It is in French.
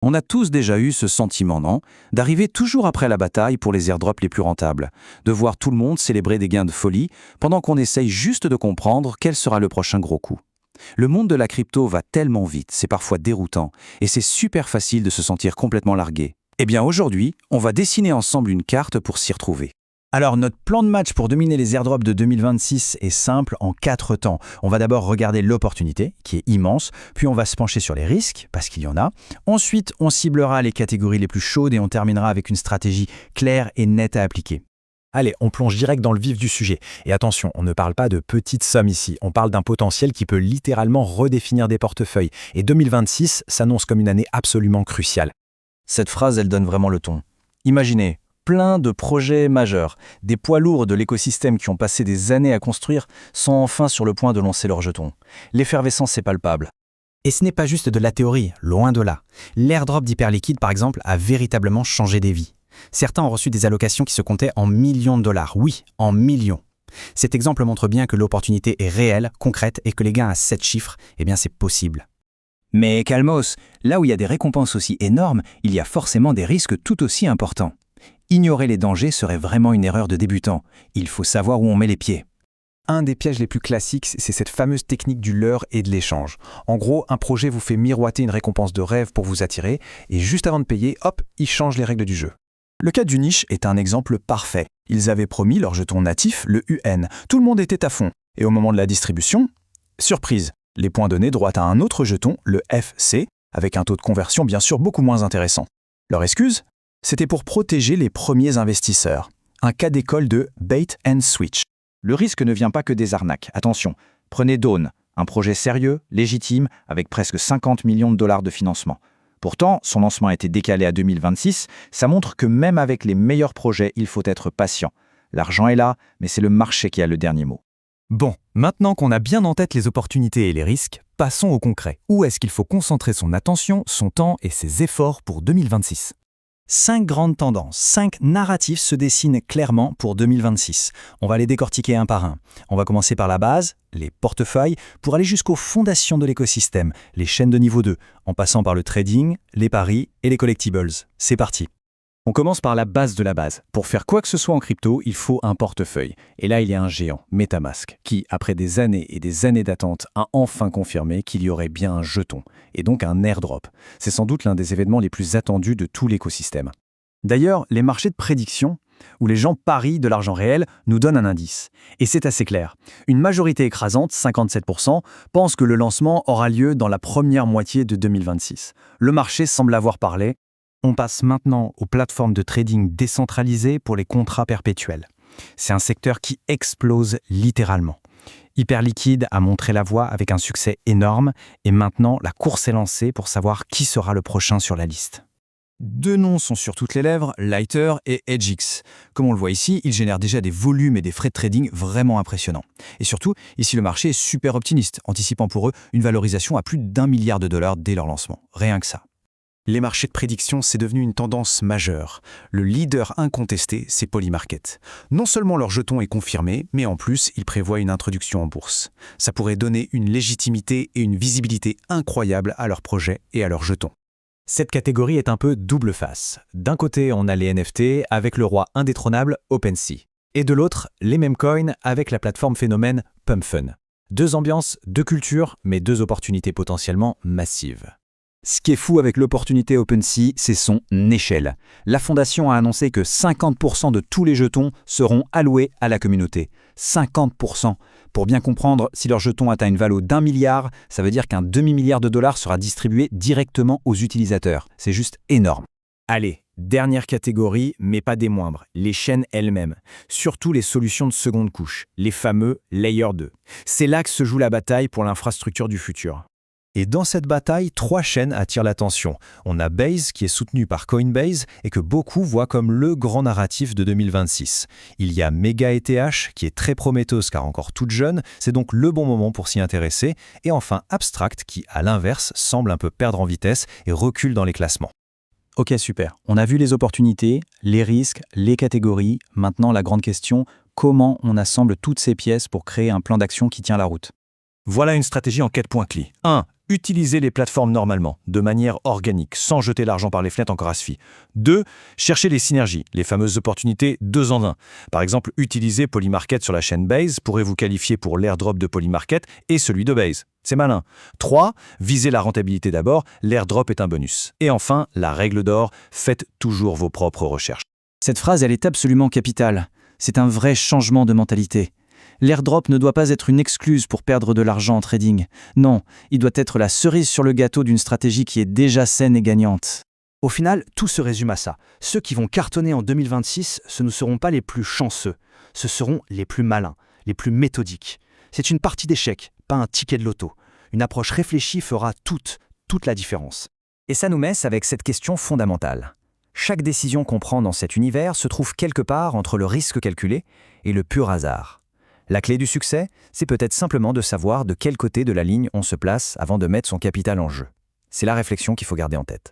On a tous déjà eu ce sentiment, non? D'arriver toujours après la bataille pour les airdrops les plus rentables, de voir tout le monde célébrer des gains de folie pendant qu'on essaye juste de comprendre quel sera le prochain gros coup. Le monde de la crypto va tellement vite, c'est parfois déroutant, et c'est super facile de se sentir complètement largué. Eh bien aujourd'hui, on va dessiner ensemble une carte pour s'y retrouver. Alors, notre plan de match pour dominer les airdrops de 2026 est simple en 4 temps. On va d'abord regarder l'opportunité, qui est immense, puis on va se pencher sur les risques, parce qu'il y en a. Ensuite, on ciblera les catégories les plus chaudes et on terminera avec une stratégie claire et nette à appliquer. Allez, on plonge direct dans le vif du sujet. Et attention, on ne parle pas de petites sommes ici, on parle d'un potentiel qui peut littéralement redéfinir des portefeuilles. Et 2026 s'annonce comme une année absolument cruciale. Cette phrase, elle donne vraiment le ton. Imaginez, plein de projets majeurs, des poids lourds de l'écosystème qui ont passé des années à construire sont enfin sur le point de lancer leurs jetons. L'effervescence est palpable. Et ce n'est pas juste de la théorie, loin de là. L'airdrop d'Hyperliquid, par exemple, a véritablement changé des vies. Certains ont reçu des allocations qui se comptaient en millions de dollars. Oui, en millions. Cet exemple montre bien que l'opportunité est réelle, concrète et que les gains à 7 chiffres, eh bien c'est possible. Mais calmos, là où il y a des récompenses aussi énormes, il y a forcément des risques tout aussi importants. Ignorer les dangers serait vraiment une erreur de débutant. Il faut savoir où on met les pieds. Un des pièges les plus classiques, c'est cette fameuse technique du leurre et de l'échange. En gros, un projet vous fait miroiter une récompense de rêve pour vous attirer, et juste avant de payer, hop, il change les règles du jeu. Le cas du niche est un exemple parfait. Ils avaient promis leur jeton natif, le UN. Tout le monde était à fond. Et au moment de la distribution, surprise, les points donnaient droit à un autre jeton, le FC, avec un taux de conversion bien sûr beaucoup moins intéressant. Leur excuse ? C'était pour protéger les premiers investisseurs. Un cas d'école de bait and switch. Le risque ne vient pas que des arnaques. Attention, prenez Dawn, un projet sérieux, légitime, avec presque 50 millions de dollars de financement. Pourtant, son lancement a été décalé à 2026. Ça montre que même avec les meilleurs projets, il faut être patient. L'argent est là, mais c'est le marché qui a le dernier mot. Bon, maintenant qu'on a bien en tête les opportunités et les risques, passons au concret. Où est-ce qu'il faut concentrer son attention, son temps et ses efforts pour 2026 ? 5 grandes tendances, 5 narratifs se dessinent clairement pour 2026. On va les décortiquer un par un. On va commencer par la base, les portefeuilles, pour aller jusqu'aux fondations de l'écosystème, les chaînes de niveau 2, en passant par le trading, les paris et les collectibles. C'est parti. On commence par la base de la base. Pour faire quoi que ce soit en crypto, il faut un portefeuille. Et là, il y a un géant, MetaMask, qui, après des années et des années d'attente, a enfin confirmé qu'il y aurait bien un jeton, et donc un airdrop. C'est sans doute l'un des événements les plus attendus de tout l'écosystème. D'ailleurs, les marchés de prédiction, où les gens parient de l'argent réel, nous donnent un indice. Et c'est assez clair. Une majorité écrasante, 57%, pense que le lancement aura lieu dans la première moitié de 2026. Le marché semble avoir parlé. On passe maintenant aux plateformes de trading décentralisées pour les contrats perpétuels. C'est un secteur qui explose littéralement. Hyperliquid a montré la voie avec un succès énorme et maintenant la course est lancée pour savoir qui sera le prochain sur la liste. 2 noms sont sur toutes les lèvres, Lighter et EdgeX. Comme on le voit ici, ils génèrent déjà des volumes et des frais de trading vraiment impressionnants. Et surtout, ici le marché est super optimiste, anticipant pour eux une valorisation à plus d'1 milliard de dollars dès leur lancement. Rien que ça. Les marchés de prédiction, c'est devenu une tendance majeure. Le leader incontesté, c'est Polymarket. Non seulement leur jeton est confirmé, mais en plus, ils prévoient une introduction en bourse. Ça pourrait donner une légitimité et une visibilité incroyables à leur projet et à leur jeton. Cette catégorie est un peu double face. D'un côté, on a les NFT avec le roi indétrônable OpenSea. Et de l'autre, les mêmes coins avec la plateforme phénomène PumpFun. 2 ambiances, 2 cultures, mais 2 opportunités potentiellement massives. Ce qui est fou avec l'opportunité OpenSea, c'est son échelle. La fondation a annoncé que 50% de tous les jetons seront alloués à la communauté. 50%. Pour bien comprendre, si leur jeton atteint une valeur d'1 milliard, ça veut dire qu'un demi-milliard de dollars sera distribué directement aux utilisateurs. C'est juste énorme. Allez, dernière catégorie, mais pas des moindres, les chaînes elles-mêmes. Surtout les solutions de seconde couche, les fameux Layer 2. C'est là que se joue la bataille pour l'infrastructure du futur. Et dans cette bataille, 3 chaînes attirent l'attention. On a Base, qui est soutenu par Coinbase et que beaucoup voient comme le grand narratif de 2026. Il y a Mega ETH, qui est très prometteuse car encore toute jeune, c'est donc le bon moment pour s'y intéresser. Et enfin Abstract, qui à l'inverse semble un peu perdre en vitesse et recule dans les classements. Ok, super. On a vu les opportunités, les risques, les catégories. Maintenant, la grande question, comment on assemble toutes ces pièces pour créer un plan d'action qui tient la route ? Voilà une stratégie en 4 points clés. 1. Utilisez les plateformes normalement, de manière organique, sans jeter l'argent par les fenêtres encore à SFI. 2. Cherchez les synergies, les fameuses opportunités 2 en 1. Par exemple, utilisez Polymarket sur la chaîne Base pourrait vous qualifier pour l'airdrop de Polymarket et celui de Base. C'est malin. 3. Visez la rentabilité d'abord, l'airdrop est un bonus. Et enfin, la règle d'or, faites toujours vos propres recherches. Cette phrase, elle est absolument capitale. C'est un vrai changement de mentalité. L'airdrop ne doit pas être une excuse pour perdre de l'argent en trading. Non, il doit être la cerise sur le gâteau d'une stratégie qui est déjà saine et gagnante. Au final, tout se résume à ça. Ceux qui vont cartonner en 2026, ce ne seront pas les plus chanceux. Ce seront les plus malins, les plus méthodiques. C'est une partie d'échec, pas un ticket de loto. Une approche réfléchie fera toute la différence. Et ça nous met avec cette question fondamentale. Chaque décision qu'on prend dans cet univers se trouve quelque part entre le risque calculé et le pur hasard. La clé du succès, c'est peut-être simplement de savoir de quel côté de la ligne on se place avant de mettre son capital en jeu. C'est la réflexion qu'il faut garder en tête.